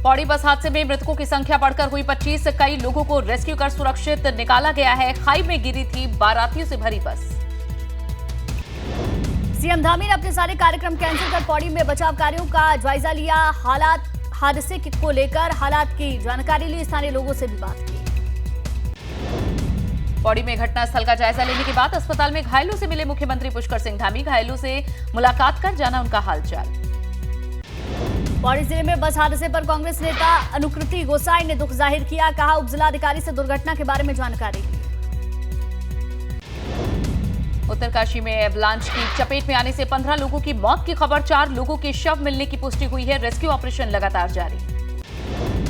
पौड़ी बस हादसे में मृतकों की संख्या बढ़कर हुई 25। कई लोगों को रेस्क्यू कर सुरक्षित निकाला गया है। खाई में गिरी थी बारातियों से भरी बस। सीएम धामी ने अपने सारे कार्यक्रम कैंसिल कर पौड़ी में बचाव कार्यों का जायजा लिया। हादसे को लेकर हालात की जानकारी ली, स्थानीय लोगों से भी बात की। पौड़ी में घटनास्थल का जायजा लेने के बाद अस्पताल में घायलों से मिले मुख्यमंत्री पुष्कर सिंह धामी। घायलों से मुलाकात कर जाना उनका हालचाल। पौड़ी जिले में बस हादसे पर कांग्रेस नेता अनुकृति गोसाई ने दुख जाहिर किया। कहा, उपजिलाधिकारी से दुर्घटना के बारे में जानकारी ली। उत्तरकाशी में एवलांच की चपेट में आने से 15 लोगों की मौत की खबर। 4 लोगों के शव मिलने की पुष्टि हुई है। रेस्क्यू ऑपरेशन लगातार जारी।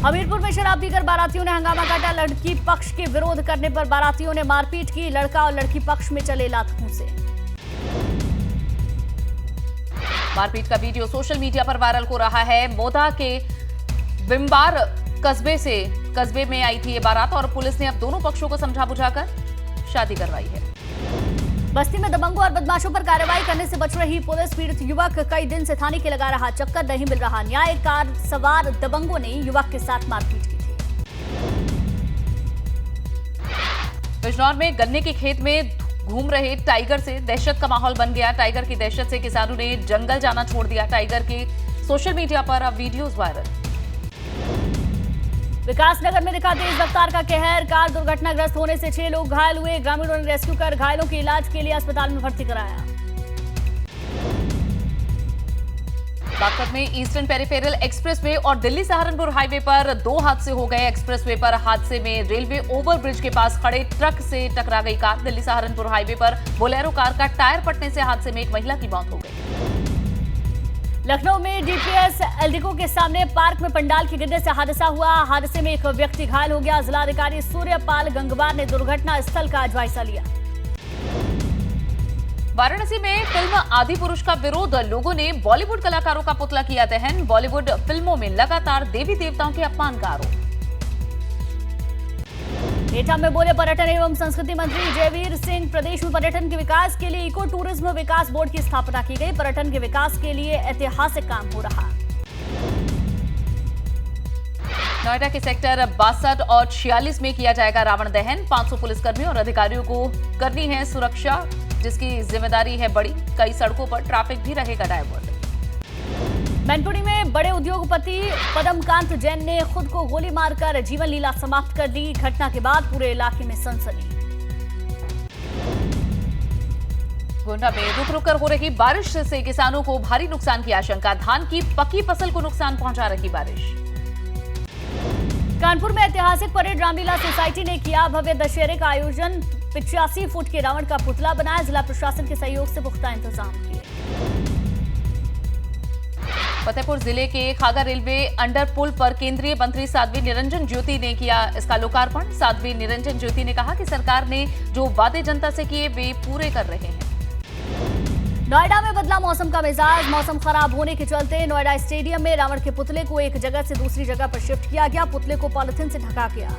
हमीरपुर में शराब पीकर बारातियों ने हंगामा काटा। लड़की पक्ष के विरोध करने पर बारातियों ने मारपीट की। लड़का और लड़की पक्ष में चले लात-घूंसे। मारपीट का वीडियो सोशल मीडिया पर वायरल हो रहा है। मोदा के बिम्बार कस्बे में आई थी ये बारात और पुलिस ने अब दोनों पक्षों को समझा बुझाकर शादी करवाई है। बस्ती में दबंगों और बदमाशों पर कार्रवाई करने से बच रही पुलिस। पीड़ित युवक कई दिन से थाने के लगा रहा, चक्कर नहीं मिल रहा न्याय। कार सवार दबंगों ने युवक के साथ मारपीट की थी। बिजनौर में गन्ने के खेत में घूम रहे टाइगर से दहशत का माहौल बन गया। टाइगर की दहशत से किसानों ने जंगल जाना छोड़ दिया। टाइगर के सोशल मीडिया पर अब वीडियोस वायरल। विकासनगर में दिखा तेज रफ्तार का कहर। कार दुर्घटनाग्रस्त होने से 6 लोग घायल हुए। ग्रामीणों ने रेस्क्यू कर घायलों के इलाज के लिए अस्पताल में भर्ती कराया। बागपत में ईस्टर्न पेरिफेरल एक्सप्रेसवे और दिल्ली सहारनपुर हाईवे पर 2 हादसे हो गए। एक्सप्रेसवे पर हादसे में रेलवे ओवरब्रिज के पास खड़े ट्रक से टकरा गई कार। दिल्ली सहारनपुर हाईवे पर बोलेरो कार का टायर फटने से हादसे में एक महिला की मौत हो गई। लखनऊ में डीपीएस एल्डिको के सामने पार्क में पंडाल के गिरने से हादसा हुआ। हादसे में एक व्यक्ति घायल हो गया। जिलाधिकारी सूर्यपाल गंगवार ने दुर्घटना स्थल का जायजा लिया। वाराणसी में फिल्म आदि पुरुष का विरोध। लोगों ने बॉलीवुड कलाकारों का पुतला किया दहन। बॉलीवुड फिल्मों में लगातार देवी देवताओं के अपमान का आरोप। एटा में बोले पर्यटन एवं संस्कृति मंत्री जयवीर सिंह। प्रदेश में पर्यटन के विकास के लिए इको टूरिज्म विकास बोर्ड की स्थापना की गई। पर्यटन के विकास के लिए ऐतिहासिक काम हो रहा। नोएडा के सेक्टर 62 और 46 में किया जाएगा रावण दहन। 500 पुलिसकर्मियों और अधिकारियों को करनी है सुरक्षा, जिसकी जिम्मेदारी है बड़ी। कई सड़कों पर ट्रैफिक भी रहेगा डायवर्ट। मैनपुरी में बड़े उद्योगपति पदमकांत जैन ने खुद को गोली मारकर जीवन लीला समाप्त कर दी। घटना के बाद पूरे इलाके में सनसनी। गोंडा में रुक रुक कर हो रही बारिश से किसानों को भारी नुकसान की आशंका। धान की पकी फसल को नुकसान पहुंचा रही बारिश। कानपुर में ऐतिहासिक परेड रामलीला सोसाइटी ने किया भव्य दशहरे का आयोजन। 85 फुट के रावण का पुतला बनाया। जिला प्रशासन के सहयोग से पुख्ता इंतजाम किए। फतेहपुर जिले के खागा रेलवे अंडर पुल पर केंद्रीय मंत्री साध्वी निरंजन ज्योति ने किया इसका लोकार्पण। साध्वी निरंजन ज्योति ने कहा कि सरकार ने जो वादे जनता से किए वे पूरे कर रहे हैं। नोएडा में बदला मौसम का मिजाज। मौसम खराब होने के चलते नोएडा स्टेडियम में रावण के पुतले को एक जगह से दूसरी जगह पर शिफ्ट किया गया। पुतले को पॉलिथीन से ढका गया।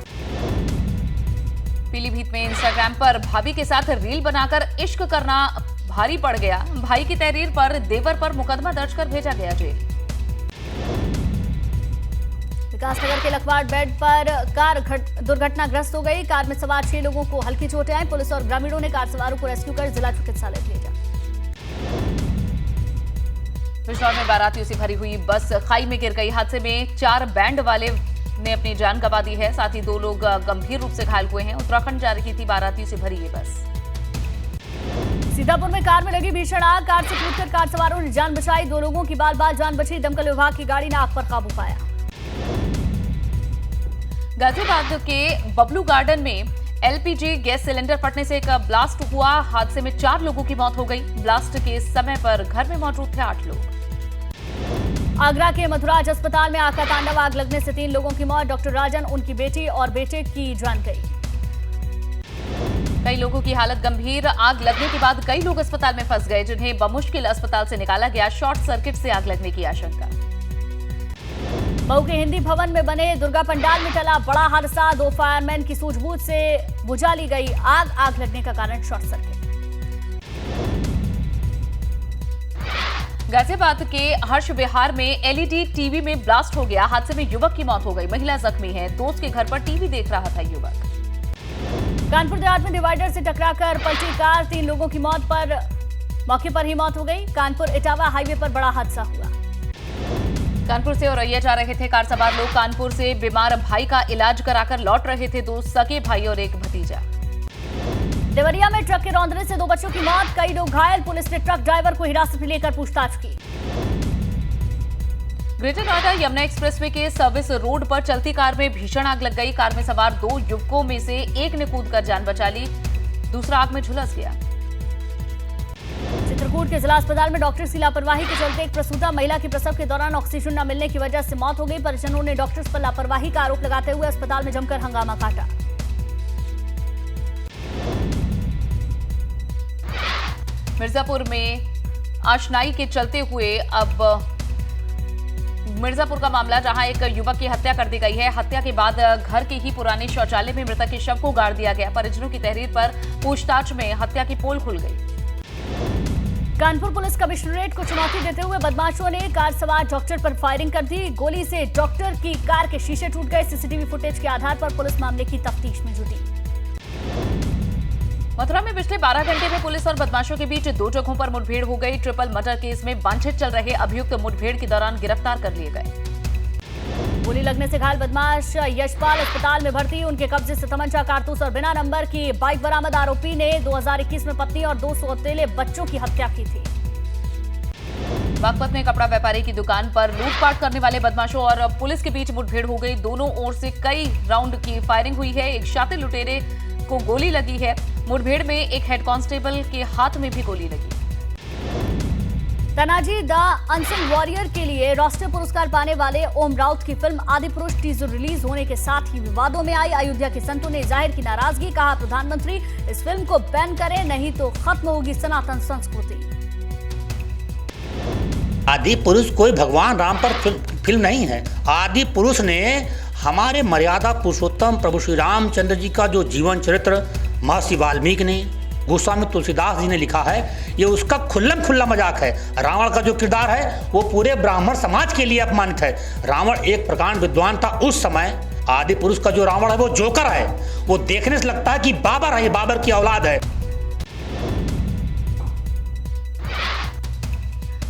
पीलीभीत में इंस्टाग्राम पर भाभी के साथ रील बनाकर इश्क करना भारी पड़ गया। भाई की तहरीर पर देवर पर मुकदमा दर्ज कर भेजा गया जेल। विकासनगर के लखवाड़ बेड पर कार दुर्घटनाग्रस्त हो गई। कार में सवार 6 लोगों को हल्की चोटें आई। पुलिस और ग्रामीणों ने कार सवारों को रेस्क्यू कर जिला चिकित्सालय भेजा। बिजनौर में बारातियों से भरी हुई बस खाई में गिर गई। हादसे में 4 बैंड वाले ने अपनी जान गंवा दी है। साथ ही 2 लोग गंभीर रूप से घायल हुए हैं। उत्तराखंड जा रही थी बारातियों से भरी ये बस। सीतापुर में कार में लगी भीषण आग। कार से कूदकर कार सवारों ने जान बचाई। 2 लोगों की बाल बाल जान बची। दमकल विभाग की गाड़ी ने आग पर काबू पाया। गाजियाबाद के बबलू गार्डन में एलपीजी गैस सिलेंडर फटने से एक ब्लास्ट हुआ। हादसे में 4 लोगों की मौत हो गई। ब्लास्ट के समय पर घर में मौजूद थे 8 लोग। आगरा के मथुराज अस्पताल में आग का तांडव। आग लगने से 3 लोगों की मौत। डॉक्टर राजन, उनकी बेटी और बेटे की जान गई। कई लोगों की हालत गंभीर। आग लगने के बाद कई लोग अस्पताल में फंस गए, जिन्हें बमुश्किल अस्पताल से निकाला गया। शॉर्ट सर्किट से आग लगने की आशंका। मऊ के हिंदी भवन में बने दुर्गा पंडाल में टला बड़ा हादसा। 2 फायरमैन की सूझबूझ से बुझा ली गई आग। आग लगने का कारण शॉर्ट सर्किट। गाजियाबाद के हर्ष विहार में एलईडी टीवी में ब्लास्ट हो गया। हादसे में युवक की मौत हो गई, महिला जख्मी है। दोस्त के घर पर टीवी देख रहा था युवक। कानपुर देहात में डिवाइडर से टकराकर पलटी कार, 3 लोगों की मौके पर ही मौत हो गई। कानपुर इटावा हाईवे पर बड़ा हादसा हुआ। कानपुर से औरैया जा रहे थे कार सवार लोग। कानपुर से बीमार भाई का इलाज कराकर लौट रहे थे 2 सगे भाई और एक भतीजा। देवरिया में ट्रक के रौंदने से 2 बच्चों की मौत, कई लोग घायल। पुलिस ने ट्रक ड्राइवर को हिरासत में लेकर पूछताछ की। ग्रेटर नोएडा यमुना एक्सप्रेसवे के सर्विस रोड पर चलती कार में भीषण आग लग गई। कार में सवार 2 युवकों में से एक ने कूदकर जान बचा ली, दूसरा आग में झुलस गया। चित्रकूट के जिला अस्पताल में डॉक्टर्स की लापरवाही के चलते एक प्रसूता महिला की प्रसव के दौरान ऑक्सीजन न मिलने की वजह से मौत हो गई। परिजनों ने डॉक्टर्स पर लापरवाही का आरोप लगाते हुए अस्पताल में जमकर हंगामा काटा। मिर्जापुर में आशनाई के चलते हुए अब मिर्जापुर का मामला, जहां एक युवक की हत्या कर दी गई है। हत्या के बाद घर के ही पुराने शौचालय में मृतक के शव को गाड़ दिया गया। परिजनों की तहरीर पर पूछताछ में हत्या की पोल खुल गई। कानपुर पुलिस कमिश्नरेट को चुनौती देते हुए बदमाशों ने कार सवार डॉक्टर पर फायरिंग कर दी। गोली से डॉक्टर की कार के शीशे टूट गए। सीसीटीवी फुटेज के आधार पर पुलिस मामले की तफ्तीश में जुटी। मथुरा में पिछले 12 घंटे में पुलिस और बदमाशों के बीच 2 जगहों पर मुठभेड़ हो गई। ट्रिपल मर्डर केस में वांछित चल रहे अभियुक्त मुठभेड़ के दौरान गिरफ्तार कर लिए गए। गोली लगने से घायल बदमाश यशपाल अस्पताल में भर्ती। उनके कब्जे से तमंचा, कारतूस और बिना नंबर की बाइक बरामद। आरोपी ने 2021 में पत्नी और 2 सौतेले बच्चों की हत्या की थी। बागपत में कपड़ा व्यापारी की दुकान पर लूटपाट करने वाले बदमाशों और पुलिस के बीच मुठभेड़ हो गई। दोनों ओर से कई राउंड की फायरिंग हुई है। एक शातिर लुटेरे को गोली लगी है। मुठभेड़ में एक हेड कांस्टेबल के हाथ में भी गोली लगी। तानाजी द अनसंग वॉरियर के लिए राष्ट्रीय पुरस्कार पाने वाले ओम राउत की फिल्म आदिपुरुष टीजर रिलीज होने के साथ ही विवादों में आई। अयोध्या के संतों ने जाहिर की नाराजगी, कहा प्रधानमंत्री इस फिल्म को बैन करें, नहीं तो खत्म होगी सनातन संस्कृति। आदि पुरुष कोई भगवान राम पर फिल्म नहीं है। आदि पुरुष ने हमारे मर्यादा पुरुषोत्तम प्रभु श्री रामचंद्र जी का जो जीवन चरित्र महर्षि वाल्मीकि ने, गोस्वामी तुलसीदास जी ने लिखा है, ये उसका खुल्लम खुल्ला मजाक है। रावण का जो किरदार है वो पूरे ब्राह्मण समाज के लिए अपमानित है। रावण एक प्रकांड विद्वान था उस समय। आदि पुरुष का जो रावण है वो जोकर है। वो देखने से लगता है कि बाबर है, बाबर की औलाद है।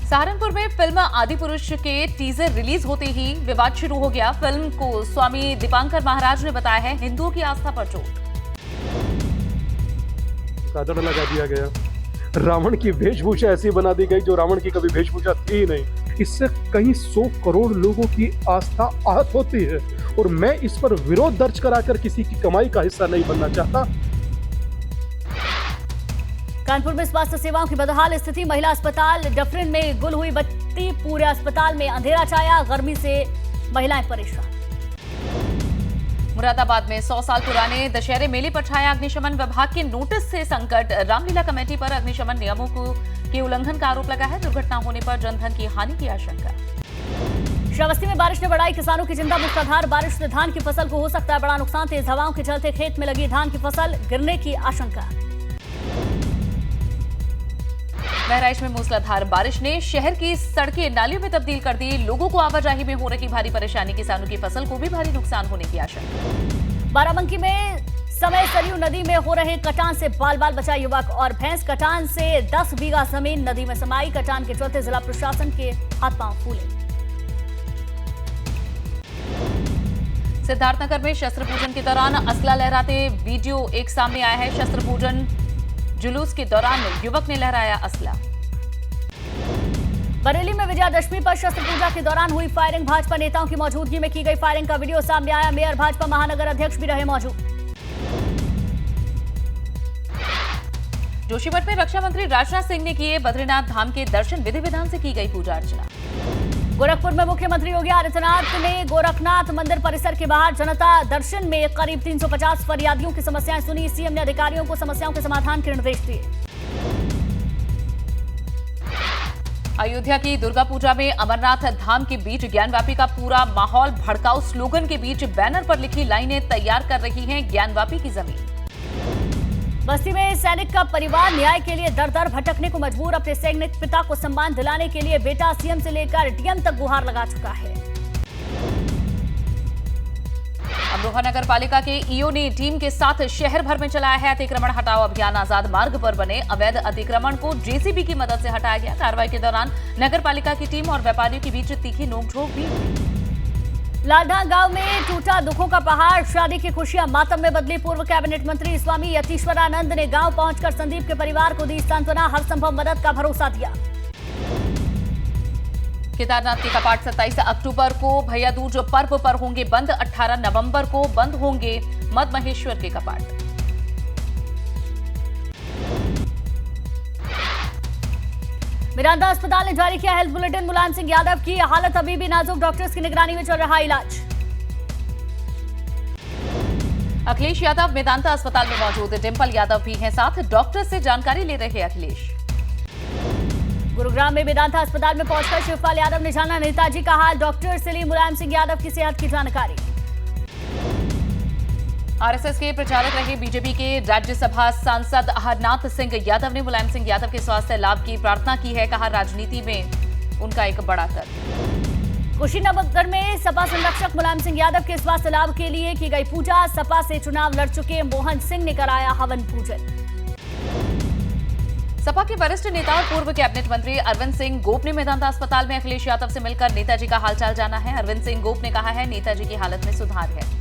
सहारनपुर में फिल्म आदिपुरुष के टीजर रिलीज होते ही विवाद शुरू हो गया। फिल्म को स्वामी दीपांकर महाराज ने बताया है हिंदुओं की आस्था पर चोट। चादर लगा दिया गया, रावण की वेशभूषा ऐसी बना दी गई जो रावण की कभी वेशभूषा थी ही नहीं। इससे कई 100 करोड़ लोगों की आस्था आहत होती है और मैं इस पर विरोध दर्ज कराकर किसी की कमाई का हिस्सा नहीं बनना चाहता। कानपुर में स्वास्थ्य सेवाओं की बदहाल स्थिति। महिला अस्पताल डफरिन में गुल हुई बत्ती, पूरे अस्पताल में अंधेरा छाया। गर्मी से महिलाएं परेशान। मुरादाबाद में 100 साल पुराने दशहरे मेले पर छाया अग्निशमन विभाग के नोटिस से संकट। रामलीला कमेटी पर अग्निशमन नियमों के उल्लंघन का आरोप लगा है। दुर्घटना होने पर जनधन की हानि की आशंका। श्रावस्ती में बारिश ने बढ़ाई किसानों की चिंता। मूसलाधार बारिश से धान की फसल को हो सकता है बड़ा नुकसान। तेज हवाओं के चलते खेत में लगी धान की फसल गिरने की आशंका। बहराइच में मूसलाधार बारिश ने शहर की सड़कें नालियों में तब्दील कर दी। लोगों को आवाजाही में हो रही भारी परेशानी, किसानों की फसल को भी भारी नुकसान होने की आशंका। बाराबंकी में समय सरयू नदी में हो रहे कटान से बाल बाल बचा युवक और भैंस। कटान से 10 बीघा जमीन नदी में समाई। कटान के चलते जिला प्रशासन के हाथ पांव फूले। सिद्धार्थनगर में शस्त्र पूजन के दौरान असला लहराते वीडियो एक सामने आया है। शस्त्र पूजन जुलूस के दौरान युवक ने लहराया असला। बरेली में विजयादशमी पर शस्त्र पूजा के दौरान हुई फायरिंग। भाजपा नेताओं की मौजूदगी में की गई फायरिंग का वीडियो सामने आया। मेयर भाजपा महानगर अध्यक्ष भी रहे मौजूद। जोशीमठ में रक्षा मंत्री राजनाथ सिंह ने किए बद्रीनाथ धाम के दर्शन। विधि विधान से की गई पूजा अर्चना। गोरखपुर में मुख्यमंत्री योगी आदित्यनाथ ने गोरखनाथ मंदिर परिसर के बाहर जनता दर्शन में करीब 350 फरियादियों की समस्याएं सुनी। सीएम ने अधिकारियों को समस्याओं के समाधान के निर्देश दिए। अयोध्या की दुर्गा पूजा में अमरनाथ धाम के बीच ज्ञानवापी का पूरा माहौल। भड़काऊ स्लोगन के बीच बैनर पर लिखी लाइनें तैयार कर रही हैं ज्ञानवापी की जमीन। बस्ती में सैनिक का परिवार न्याय के लिए दर दर भटकने को मजबूर। अपने सैनिक पिता को सम्मान दिलाने के लिए बेटा सीएम से लेकर डीएम तक गुहार लगा चुका है। अमरोहा नगर पालिका के ईओ ने टीम के साथ शहर भर में चलाया है अतिक्रमण हटाओ अभियान। आजाद मार्ग पर बने अवैध अतिक्रमण को जेसीबी की मदद से हटाया गया। कार्रवाई के दौरान नगर पालिका की टीम और व्यापारियों के बीच तीखी नोकझोंक भी हुई। लालढांग गांव में टूटा दुखों का पहाड़। शादी की खुशियां मातम में बदली। पूर्व कैबिनेट मंत्री स्वामी यतीश्वरानंद ने गांव पहुंचकर संदीप के परिवार को दी सांत्वना। हर संभव मदद का भरोसा दिया। केदारनाथ के कपाट 27 अक्टूबर को भैया दूज पर्व पर होंगे बंद। 18 नवंबर को बंद होंगे मद्महेश्वर के कपाट। मेदांता अस्पताल ने जारी किया हेल्थ बुलेटिन। मुलायम सिंह यादव की हालत अभी भी नाजुक। डॉक्टर्स की निगरानी में चल रहा इलाज। अखिलेश यादव मेदांता अस्पताल में मौजूद। डिंपल यादव भी हैं साथ। डॉक्टर से जानकारी ले रहे अखिलेश। गुरुग्राम में मेदांता अस्पताल में पहुंचकर शिवपाल यादव ने जाना नेताजी का हाल। डॉक्टर से ली मुलायम सिंह यादव की सेहत की जानकारी। आरएसएस के प्रचारक रहे बीजेपी के राज्यसभा सांसद हरनाथ सिंह यादव ने मुलायम सिंह यादव के स्वास्थ्य लाभ की प्रार्थना की है। कहा राजनीति में उनका एक बड़ा कर। कुशीनगर में सपा संरक्षक मुलायम सिंह यादव के स्वास्थ्य लाभ के लिए की गई पूजा। सपा से चुनाव लड़ चुके मोहन सिंह ने कराया हवन पूजन। सपा के वरिष्ठ नेता और पूर्व कैबिनेट मंत्री अरविंद सिंह गोप ने मेदांता अस्पताल में अखिलेश यादव से मिलकर नेताजी का हालचाल जाना है। अरविंद सिंह गोप ने कहा है नेताजी की हालत में सुधार है।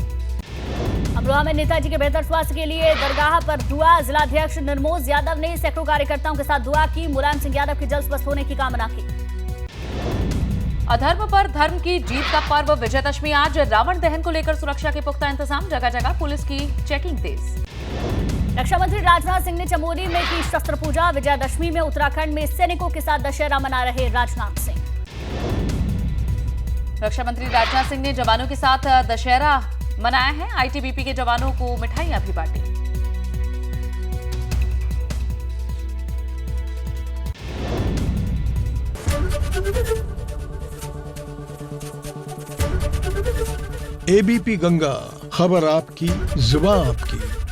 अमरोहा में नेताजी के बेहतर स्वास्थ्य के लिए दरगाह पर दुआ। जिलाध्यक्ष निर्मोज यादव ने सैकड़ों कार्यकर्ताओं के साथ दुआ की। मुलायम सिंह यादव के जल्द स्वस्थ होने की कामना की। अधर्म पर धर्म की जीत का पर्व विजयदशमी आज। रावण दहन को लेकर सुरक्षा के पुख्ता इंतजाम। जगह जगह पुलिस की चेकिंग तेज। रक्षा मंत्री राजनाथ सिंह ने चमोली में की शस्त्र पूजा। विजयदशमी में उत्तराखंड में सैनिकों के साथ दशहरा मना रहे राजनाथ सिंह। रक्षा मंत्री राजनाथ सिंह ने जवानों के साथ दशहरा मनाया है। आईटीबीपी के जवानों को मिठाइयां भी बांटी। एबीपी गंगा, खबर आपकी, जुबान आपकी।